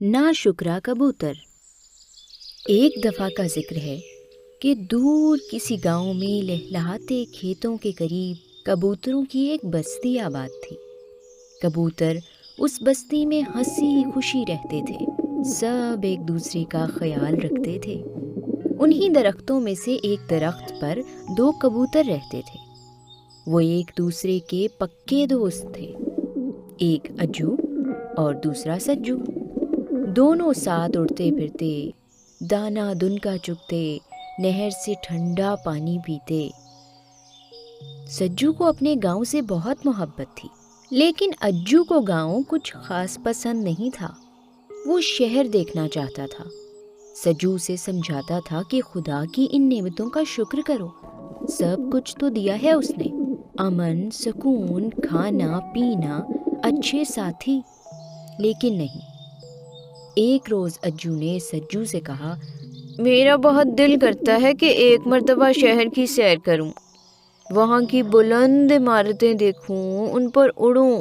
नाशुक्रा कबूतर। एक दफ़ा का जिक्र है कि दूर किसी गांव में लहलहाते खेतों के करीब कबूतरों की एक बस्ती आबाद थी। कबूतर उस बस्ती में हंसी खुशी रहते थे, सब एक दूसरे का ख्याल रखते थे। उन्हीं दरख्तों में से एक दरख्त पर दो कबूतर रहते थे। वो एक दूसरे के पक्के दोस्त थे, एक अज्जू और दूसरा सज्जू। दोनों साथ उड़ते फिरते, दाना दुनका चुगते, नहर से ठंडा पानी पीते। सज्जू को अपने गांव से बहुत मोहब्बत थी, लेकिन अज्जू को गांव कुछ खास पसंद नहीं था। वो शहर देखना चाहता था। सज्जू उसे समझाता था कि खुदा की इन नेमतों का शुक्र करो, सब कुछ तो दिया है उसने, अमन, सुकून, खाना पीना, अच्छे साथी। लेकिन नहीं। एक रोज अज्जू ने सज्जू से कहा, मेरा बहुत दिल करता है कि एक मर्तबा शहर की सैर करूं, वहां की बुलंद इमारतें देखूं, उन पर उड़ूं,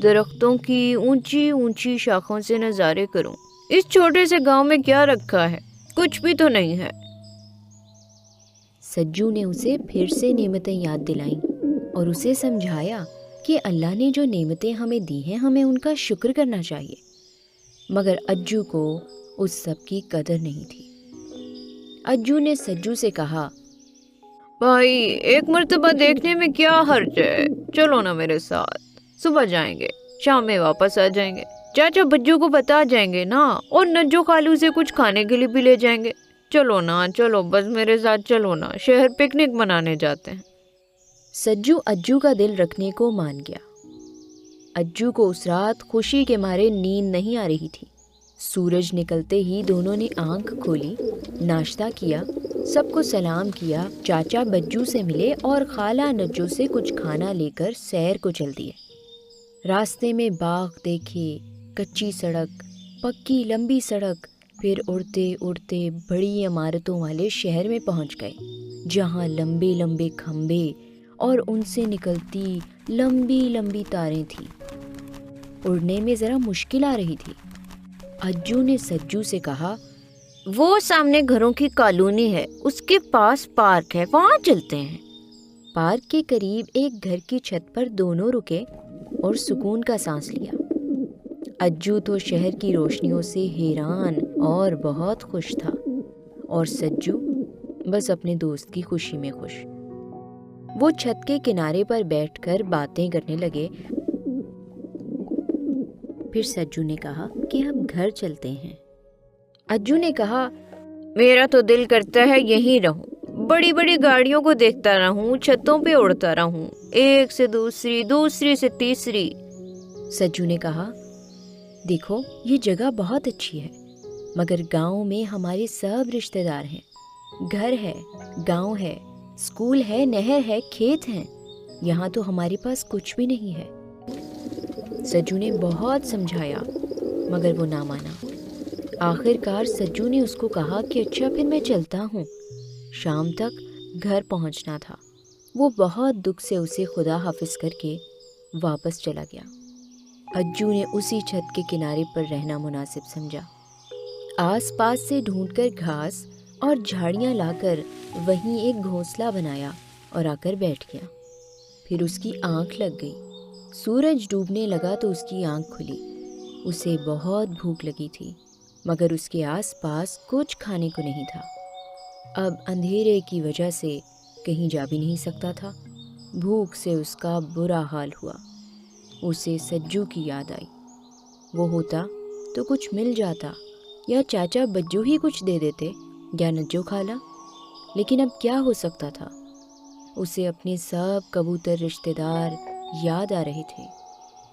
दरख्तों की ऊंची ऊंची शाखों से नजारे करूं। इस छोटे से गांव में क्या रखा है? कुछ भी तो नहीं है। सज्जू ने उसे फिर से नेमतें याद दिलाईं और उसे समझाया कि अल्लाह ने जो नेमतें हमें दी हैं, हमें उनका शुक्र करना चाहिए। मगर अज्जू को उस सब की कदर नहीं थी। अज्जू ने सज्जू से कहा, भाई, एक मर्तबा देखने में क्या हर्ज है, चलो ना मेरे साथ। सुबह जाएंगे, शाम में वापस आ जाएंगे। चाचा बज्जू को बता जाएंगे ना, और नज्जो खालू से कुछ खाने के लिए भी ले जाएंगे। चलो ना, चलो, बस मेरे साथ चलो ना, शहर पिकनिक मनाने जाते हैं। सज्जू अज्जू का दिल रखने को मान गया। अज्जू को उस रात खुशी के मारे नींद नहीं आ रही थी। सूरज निकलते ही दोनों ने आंख खोली, नाश्ता किया, सबको सलाम किया, चाचा बज्जू से मिले और खाला नज्जो से कुछ खाना लेकर सैर को चल दिए। रास्ते में बाग देखे, कच्ची सड़क, पक्की लंबी सड़क, फिर उड़ते उड़ते बड़ी इमारतों वाले शहर में पहुंच गए, जहां लंबे लंबे खंबे और उनसे निकलती लंबी लंबी तारें थीं। उड़ने में ज़रा मुश्किल आ रही थी। अज्जू ने सज्जू से कहा, वो सामने घरों की कॉलोनी है, उसके पास पार्क है, वहां चलते हैं। पार्क के करीब एक घर की छत पर दोनों रुके और सुकून का सांस लिया। अज्जू तो शहर की रोशनियों से हैरान और बहुत खुश था, और सज्जू बस अपने दोस्त की खुशी में खुश। वो छत के किनारे पर बैठकर बातें करने लगे। फिर सज्जू ने कहा कि अब घर चलते हैं। अज्जू ने कहा, मेरा तो दिल करता है यहीं रहूं, बड़ी बड़ी गाड़ियों को देखता रहूं, छतों पे उड़ता रहूं, एक से दूसरी, दूसरी से तीसरी। सज्जू ने कहा, देखो ये जगह बहुत अच्छी है, मगर गांव में हमारे सब रिश्तेदार हैं, घर है, गांव है, स्कूल है, नहर है, खेत हैं। यहाँ तो हमारे पास कुछ भी नहीं है। सज्जू ने बहुत समझाया, मगर वो ना माना। आखिरकार सज्जू ने उसको कहा कि अच्छा फिर मैं चलता हूँ। शाम तक घर पहुँचना था। वो बहुत दुख से उसे खुदा हाफिज करके वापस चला गया। अज्जू ने उसी छत के किनारे पर रहना मुनासिब समझा। आस पास से ढूंढकर घास और झाड़ियाँ लाकर वहीं एक घोंसला बनाया और आकर बैठ गया। फिर उसकी आंख लग गई। सूरज डूबने लगा तो उसकी आंख खुली। उसे बहुत भूख लगी थी, मगर उसके आसपास कुछ खाने को नहीं था। अब अंधेरे की वजह से कहीं जा भी नहीं सकता था। भूख से उसका बुरा हाल हुआ। उसे सज्जू की याद आई। वो होता तो कुछ मिल जाता, या चाचा बज्जू ही कुछ दे देते, या नज्जो खाला। लेकिन अब क्या हो सकता था? उसे अपने सब कबूतर रिश्तेदार याद आ रहे थे।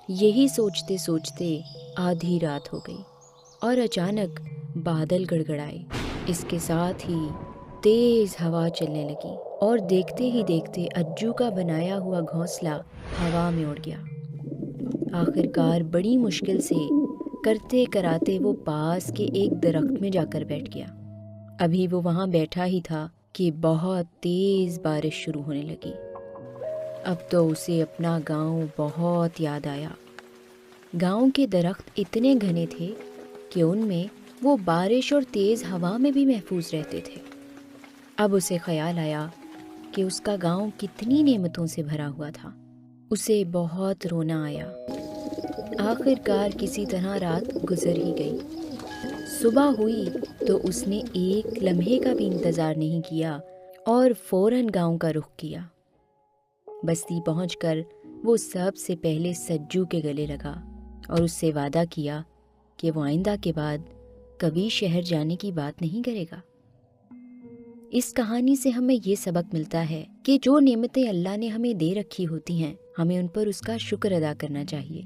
यही सोचते सोचते आधी रात हो गई और अचानक बादल गड़गड़ाए। इसके साथ ही तेज हवा चलने लगी और देखते ही देखते अज्जू का बनाया हुआ घोंसला हवा में उड़ गया। आखिरकार बड़ी मुश्किल से करते कराते वो पास के एक दरख्त में जाकर बैठ गया। अभी वो वहाँ बैठा ही था कि बहुत तेज बारिश शुरू होने लगी। अब तो उसे अपना गांव बहुत याद आया। गांव के दरख्त इतने घने थे کہ ان میں وہ بارش اور تیز ہوا میں بھی محفوظ رہتے تھے۔ اب اسے خیال آیا کہ اس کا گاؤں کتنی نعمتوں سے بھرا ہوا تھا۔ اسے بہت رونا آیا۔ آخر کار کسی طرح رات گزر ہی گئی۔ صبح ہوئی تو اس نے ایک لمحے کا بھی انتظار نہیں کیا اور فوراً گاؤں کا رخ کیا۔ بستی پہنچ کر وہ سب سے پہلے سجو کے گلے لگا اور اس سے وعدہ کیا کہ وہ آئندہ کے بعد کبھی شہر جانے کی بات نہیں کرے گا۔ اس کہانی سے ہمیں یہ سبق ملتا ہے کہ جو نعمتیں اللہ نے ہمیں دے رکھی ہوتی ہیں، ہمیں ان پر اس کا شکر ادا کرنا چاہیے۔